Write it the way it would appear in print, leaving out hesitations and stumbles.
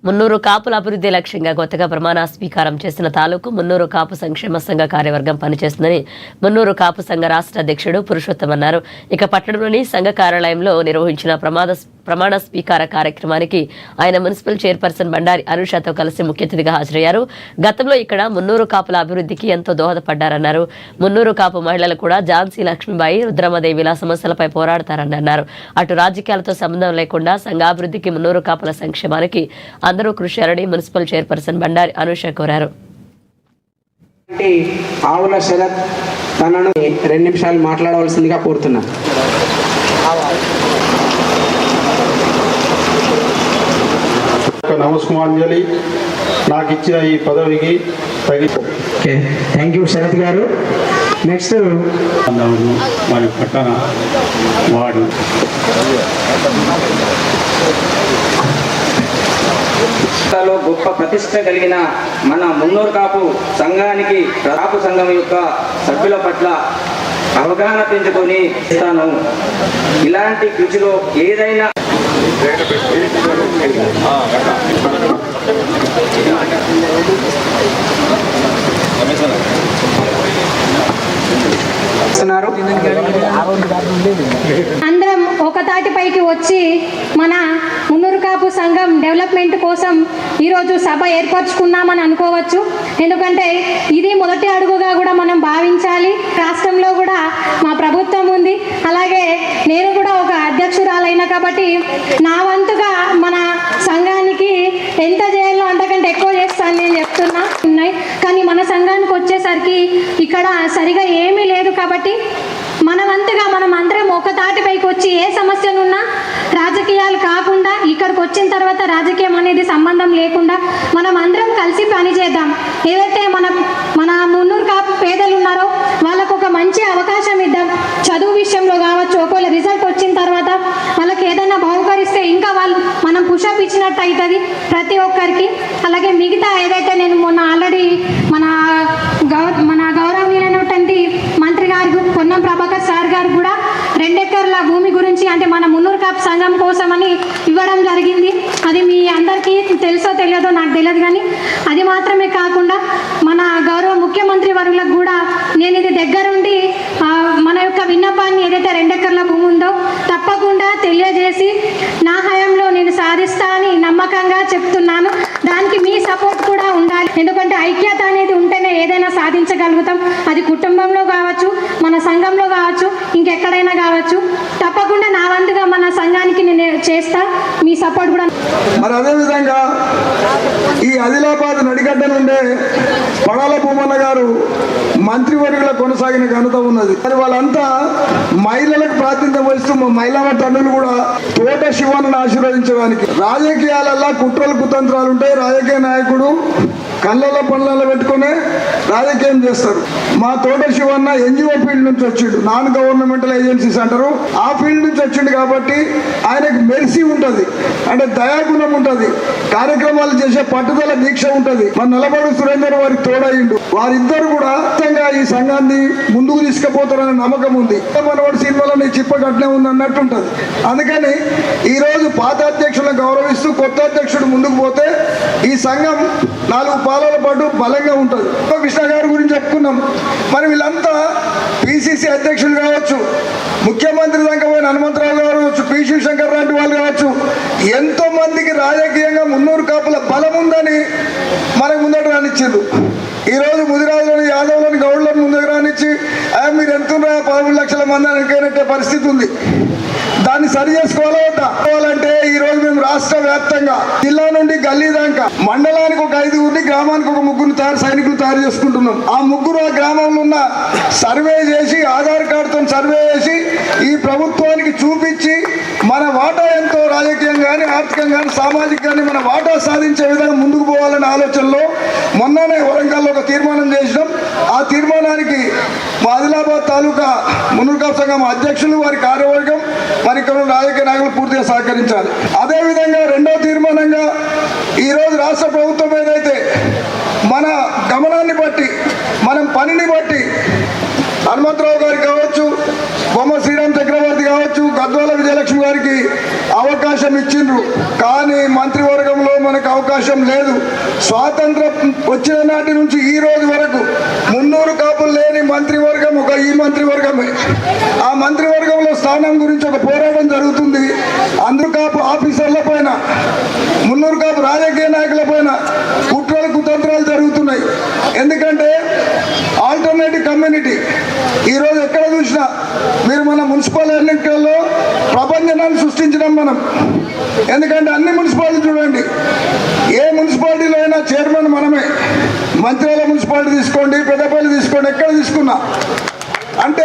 మున్నూరు కాపుల అభివృద్ధి లక్ష్యంగా కొత్తగా ప్రమాణ స్వీకారం చేసిన తాలూకు మున్నూరు కాపు సంక్షేమ సంఘ కార్యవర్గం పనిచేస్తుందని మున్నూరు కాపు సంఘ రాష్ట్ర అధ్యక్షుడు పురుషోత్తం అన్నారు. ఇక పట్టణంలోని సంఘ కార్యాలయంలో నిర్వహించిన ప్రమాణ స్వీకార కార్యక్రమానికి ఆయన మున్సిపల్ చైర్పర్సన్ బండారి అనుషతో కలిసి ముఖ్య అతిథిగా హాజరయ్యారు. గతంలో ఇక్కడ మున్నూరు కాపుల అభివృద్ధికి ఎంతో దోహదపడ్డారన్నారు. మున్నూరు కాపు మహిళలు కూడా ఝాన్సీ లక్ష్మీబాయి, రుద్రమదేవిల సమస్యలపై పోరాడతారని అన్నారు. అటు రాజకీయాలతో సంబంధం లేకుండా సంఘాభివృద్ధికి, మున్నూరు కాపుల సంక్షేమానికి అందరూ కృషి చేయాలని మున్సిపల్ చైర్పర్సన్ బండారి అనుష కోరారు. ఆవుల శరత్ తనను 2 నిమిషాలు మాట్లాడవలసిందిగా కోరుతున్నాను. నమస్కారాంజలి. నాకు ఇచ్చిన ఈ పదవికి థ్యాంక్ యూ శరత్ గారు. నెక్స్ట్ మరి పట్టణ వార్డు గొప్ప ప్రతిష్ట కలిగిన మన మున్నూరు కాపు సంఘానికి, కాపు సంఘం యొక్క సభ్యుల పట్ల అవగాహన పెంచుకొని ఇస్తాను. ఇలాంటి కృషిలో ఏదైనా అందరం ఒక తాటిపైకి వచ్చి మన మున్నూరు కాపు సంఘం డెవలప్మెంట్ కోసం ఈరోజు సభ ఏర్పరచుకున్నామని అనుకోవచ్చు. ఎందుకంటే ఇది మొదటి అడుగుగా కూడా మనం భావించాలి. రాష్ట్రంలో కూడా మా ప్రభుత్వం ఉంది, అలాగే నేను కూడా ఒక అధ్యక్షురాలైనా కాబట్టి నా వంతుగా మన సంఘానికి ఎంత చేయాలో అంతకంటే ఎక్కువ చేస్తాను నేను చెప్తున్నా ఉన్నాయి. కానీ మన సంఘానికి వచ్చేసరికి ఇక్కడ సరిగా ఏమీ లేదు కాబట్టి మన వంతుగా మనం అందరం ఒక తాటిపైకి వచ్చి ఏ సమస్యలున్నా రాజకీయాలు కాకుండా ఇక్కడికి వచ్చిన తర్వాత రాజకీయం అనేది సంబంధం లేకుండా మనం అందరం కలిసి పనిచేద్దాం. ఏదైతే మన మున్నూరు కాపు పేదలు ఉన్నారో వాళ్ళకు ఒక మంచి అవకాశం ఇద్దాం. చదువు విషయంలో కావచ్చు, ఒకవేళ రిజల్ట్ వచ్చిన తర్వాత వాళ్ళకి ఏదైనా బహుకరిస్తే ఇంకా వాళ్ళు మనం పుషప్ ఇచ్చినట్టు అవుతుంది ప్రతి ఒక్కరికి. అలాగే మిగతా ఏదైతే నేను మొన్న ఆల్రెడీ మన గౌరవనీయులైనటువంటి మంత్రి గారు పొన్నం ప్రభాకర్ సార్ గారు కూడా 2 ఎకరాల భూమి గురించి అంటే మన మున్నూరు కాపు సంఘం కోసమని ఇవ్వడం జరిగింది. అది మీ అందరికీ తెలుసో తెలియదో నాకు తెలియదు, కానీ అది మాత్రమే కాకుండా మన గౌరవ ముఖ్యమంత్రి వర్గులకు కూడా నేను ఇది దగ్గరుండి మన యొక్క విన్నపాన్ని ఏదైతే 2 ఎకరాల భూమి ఉందో తప్పకుండా తెలియజేసి నా హయాంలో నేను సాధిస్తా అని నమ్మకంగా చెప్తున్నాను. దానికి మీ సపోర్ట్ కూడా ఉండాలి. ఎందుకంటే ఐక్యత అనేది ఉంటేనే ఏదైనా సాధించగలుగుతాం. అది కుటుంబంలో కావచ్చు, మన సంఘంలో కావచ్చు, ఇంకెక్కడైనా కావచ్చు. తప్పకుండా నా వంతుగా మన సంఘానికి నేను చేస్తా. మీ సపోర్ట్ కూడా. మరి అదేవిధంగా ఈ ఆదిలాబాద్ నడిగడ్డ నుండే పడాల భూమన్న గారు మంత్రివర్యుల కొనసాగిన ఘనత ఉన్నది. మరి వాళ్ళంతా మహిళలకు ప్రాతినిధ్యం వహిస్తూ మహిళా తండ్రులు కూడా తోట శివన్నను ఆశీర్వదించడానికి. రాజకీయాలల్లో కుట్రలు కుతంత్రాలు ఉంటాయి. రాజకీయ నాయకుడు కళ్ళల్లో పనులలో పెట్టుకునే రాజకీయం చేస్తారు. మా తోట శివన్న NGO ఫీల్డ్ నుంచి వచ్చిండు, నాన్ గవర్నమెంటల్ ఏజెన్సీస్ అంటారు, ఆ ఫీల్డ్ నుంచి వచ్చిండు కాబట్టి ఆయనకు మెర్సీ ఉంటుంది, అంటే దయాగుణం ఉంటుంది, కార్యక్రమాలు చేసే పట్టుదల దీక్ష ఉంటుంది. మన నల్లబడి సురేందర్ వారికి తోడయిండు. వారిద్దరు కూడా ఈ సంఘాన్ని ముందుకు తీసుకుపోతారనే నమ్మకం ఉంది. మనవాడి సినిమాలో నీ చిప్ప కట్నే ఉంది అన్నట్టు ఉంటుంది. అందుకని ఈరోజు పాత అధ్యక్షులను గౌరవిస్తూ కొత్త అధ్యక్షుడు ముందుకు పోతే ఈ సంఘం 4 పాలల పాటు బలంగా ఉంటుంది. కృష్ణ గారి గురించి చెప్పుకున్నాం. మరి వీళ్ళంతా PCC అధ్యక్షులు కావచ్చు, ముఖ్యమంత్రి దాకా పోయిన హనుమంతరావు గారు కావచ్చు, పి శివశంకర్ లాంటి వాళ్ళు కావచ్చు, ఎంతో మందికి రాజకీయంగా మున్నూరు కాపుల బలం ఉందని మనకు ముందట రానిచ్చిండ్రు. ఈరోజు ముదిరాజులను, యాదవులను, గౌడ్లను ముందుకు రానిచ్చి మీరు ఎంతున్నా 13 లక్షల మంది అనుకునే పరిస్థితి ఉంది. దాన్ని సరి చేసుకోవాలా వద్దా? అంటే ఈరోజు మేము రాష్ట్ర వ్యాప్తంగా జిల్లా నుండి గల్లీ దాకా మండలానికి ఒక 5గురిని, గ్రామానికి ఒక 3 సైనికులు తయారు చేసుకుంటున్నాం. ఆ 3 ఆ గ్రామంలో ఉన్న సర్వే చేసి, ఆధార్ కార్డుతో సర్వే చేసి ఈ ప్రభుత్వానికి చూపించి మన వాటా ఎంతో రాజకీయంగా కానీ, ఆర్థికంగా కానీ, సామాజికంగా కానీ మన వాటా సాధించే విధంగా ముందుకు పోవాలనే ఆలోచనలో మొన్ననే వరంగల్లో ఒక తీర్మానం చేసినాం. ఆ తీర్మానానికి ఆదిలాబాద్ తాలూకా మున్నూరు కాపు సంఘం అధ్యక్షులు, వారి కార్యవర్గం, మరి ఇక్కడ రాజకీయ నాయకులు పూర్తిగా సహకరించాలి. అదేవిధంగా 2వ తీర్మానంగా ఈరోజు రాష్ట్ర ప్రభుత్వం ఏదైతే మన గమనాన్ని బట్టి, మనం పనిని బట్టి హనుమంతరావు గారికి కావచ్చు, బొమ్మ శ్రీరామ్ చక్రవర్తి కావచ్చు, గద్వాల విజయలక్ష్మి గారికి అవకాశం ఇచ్చిండ్రు. కానీ మంత్రివర్గంలో మనకు అవకాశం లేదు. స్వాతంత్రం వచ్చిన నాటి నుంచి ఈ రోజు వరకు 300 కాపులు లేని మంత్రివర్గం ఈ మంత్రివర్గమే. ఆ మంత్రివర్గంలో స్థానం గురించి ఒక పోరాటం జరుగుతుంది. అందరు కాపు ఆఫీసర్ల పైన, 300 కాపు రాజకీయ నాయకుల పైన కుట్రలు కుతంత్రాలు జరుగుతున్నాయి. ఎందుకంటే ఆల్టర్నేటివ్ కమ్యూనిటీ ఈరోజు ఎక్కడ చూసినా మీరు మన మున్సిపల్ ఎన్నికల్లో ప్రపంచాన్ని సృష్టించడం మనం. ఎందుకంటే అన్ని మున్సిపాలిటీ చూడండి, ఏ మున్సిపాలిటీలో అయినా చైర్మన్ మనమే. మంత్రాల మున్సిపాలిటీ తీసుకోండి, పెద్దపల్లి తీసుకోండి, ఎక్కడ తీసుకున్నా అంటే